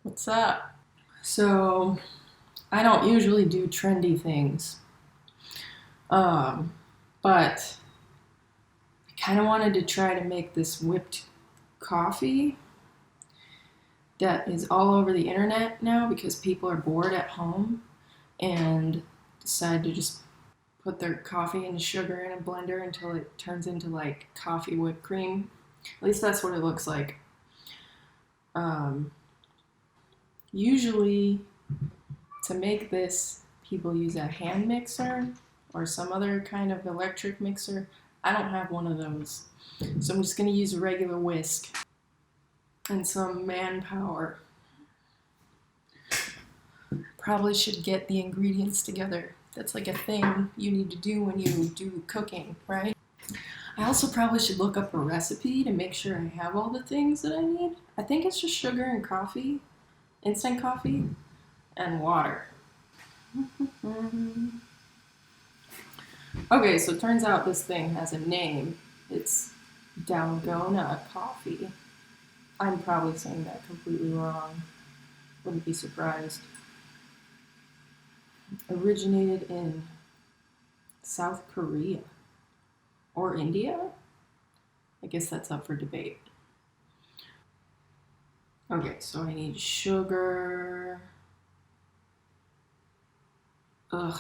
What's up? So, I don't usually do trendy things, um, but I kind of wanted to try to make this whipped coffee that is all over the internet now because people are bored at home and decide to just put their coffee and sugar in a blender until it turns into like coffee whipped cream. At least that's what it looks like. Um, Usually, to make this, people use a hand mixer or some other kind of electric mixer. I don't have one of those. So I'm just going to use a regular whisk and some manpower. Probably should get the ingredients together. That's like a thing you need to do when you do cooking, right? I also probably should look up a recipe to make sure I have all the things that I need. I think it's just sugar and coffee, instant coffee, and water. Okay, so it turns out this thing has a name. It's Dalgona coffee. I'm probably saying that completely wrong. Wouldn't be surprised. Originated in South Korea or India? I guess that's up for debate. Okay, so I need sugar. Ugh,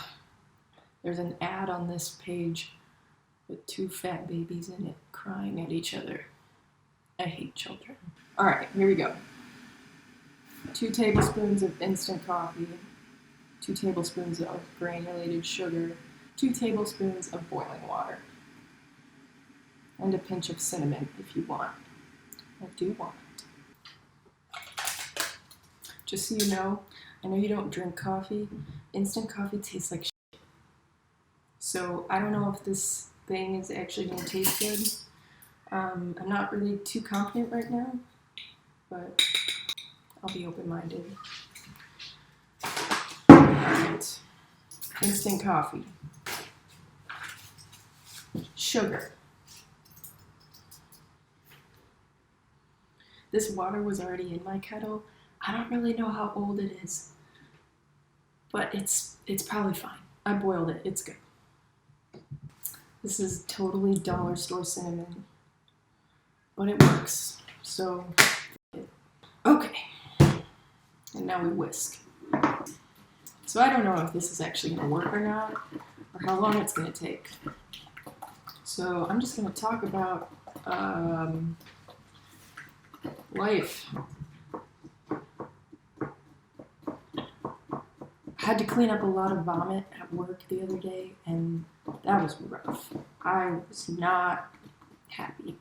there's an ad on this page with two fat babies in it crying at each other. I hate children. All right, here we go. 2 tablespoons of instant coffee, 2 tablespoons of granulated sugar, 2 tablespoons of boiling water, and a pinch of cinnamon if you want. I do want it. Just so you know, I know you don't drink coffee. Instant coffee tastes like shit. So I don't know if this thing is actually going to taste good. I'm not really too confident right now, but I'll be open-minded. Alright. Instant coffee. Sugar. This water was already in my kettle. I don't really know how old it is, but it's probably fine. I boiled it. It's good. This is totally dollar store cinnamon, but it works. So, okay. And now we whisk. So I don't know if this is actually going to work or not, or how long it's going to take. So I'm just going to talk about life. I had to clean up a lot of vomit at work the other day, and that was rough. I was not happy.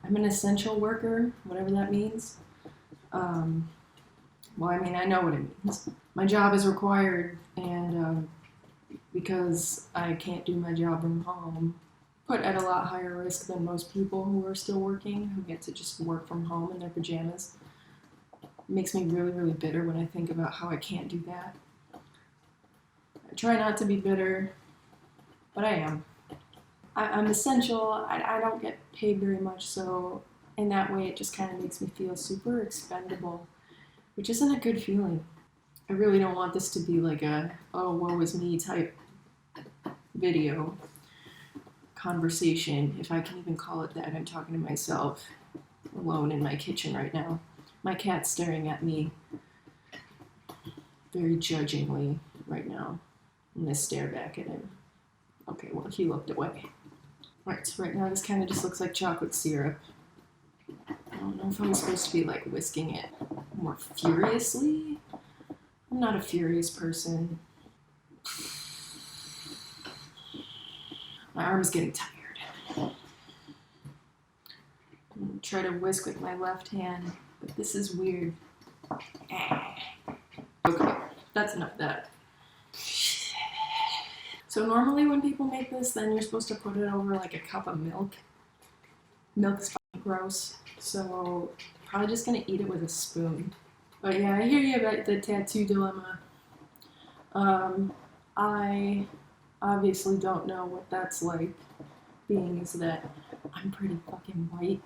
I'm an essential worker, whatever that means. Well, I mean, I know what it means. My job is required, and because I can't do my job from home, put at a lot higher risk than most people who are still working, who get to just work from home in their pajamas. It makes me really, really bitter when I think about how I can't do that. I try not to be bitter, but I am. I'm essential. I don't get paid very much, so in that way, it just kind of makes me feel super expendable, which isn't a good feeling. I really don't want this to be like a, oh, woe is me type video, conversation, if I can even call it that. I'm talking to myself alone in my kitchen right now. My cat's staring at me very judgingly right now. I'm gonna stare back at him. Okay, well, he looked away. Alright, so right now this kind of just looks like chocolate syrup. I don't know if I'm supposed to be like whisking it more furiously. I'm not a furious person. My arm's getting tired. I'm gonna try to whisk with my left hand, but this is weird. Okay, that's enough of that. So normally when people make this, then you're supposed to put it over like a cup of milk. Milk's fucking gross, so probably just gonna eat it with a spoon. But yeah, I hear you about the tattoo dilemma. I obviously don't know what that's like, being is that I'm pretty fucking white.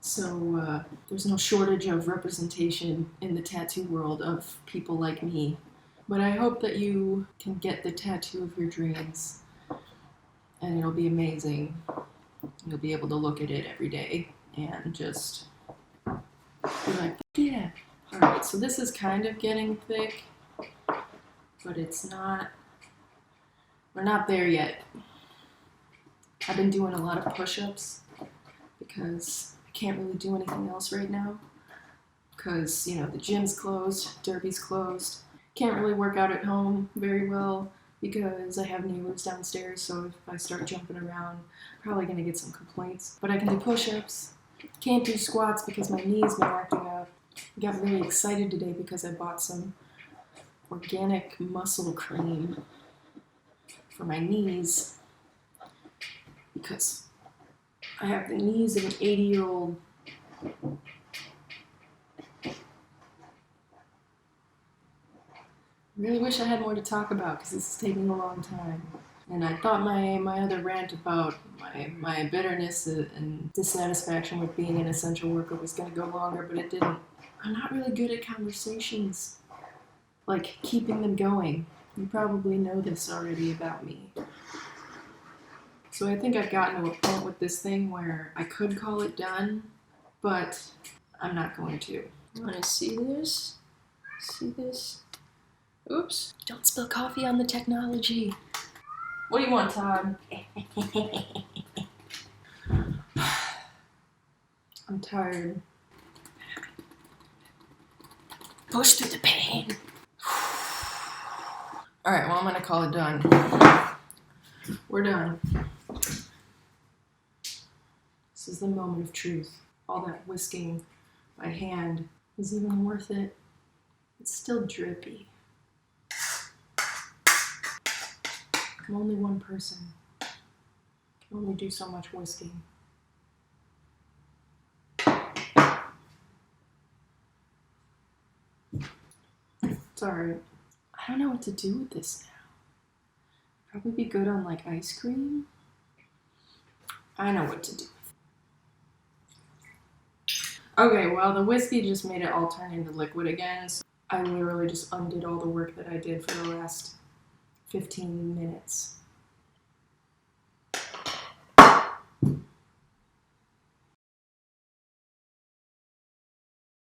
So there's no shortage of representation in the tattoo world of people like me. But I hope that you can get the tattoo of your dreams, and it'll be amazing. You'll be able to look at it every day and just be like, yeah. Alright, so this is kind of getting thick, but it's not, we're not there yet. I've been doing a lot of push-ups because I can't really do anything else right now because, you know, the gym's closed, derby's closed. Can't really work out at home very well because I have neighbors downstairs, so if I start jumping around, I'm probably going to get some complaints. But I can do push-ups. Can't do squats because my knee's been acting up. I got really excited today because I bought some organic muscle cream for my knees because I have the knees of an 80-year-old. Really wish I had more to talk about because this is taking a long time. And I thought my other rant about my bitterness and dissatisfaction with being an essential worker was going to go longer, but it didn't. I'm not really good at conversations, like keeping them going. You probably know this already about me. So I think I've gotten to a point with this thing where I could call it done, but I'm not going to. You want to see this? See this? Oops. Don't spill coffee on the technology. What do you want, Todd? I'm tired. Push through the pain. Alright, well, I'm gonna call it done. We're done. This is the moment of truth. All that whisking by hand is even worth it. It's still drippy. I'm only one person. I can only do so much whisking. It's alright. I don't know what to do with this now. Probably be good on like ice cream. I know what to do. Okay, well, the whiskey just made it all turn into liquid again. So I literally just undid all the work that I did for the last 15 minutes.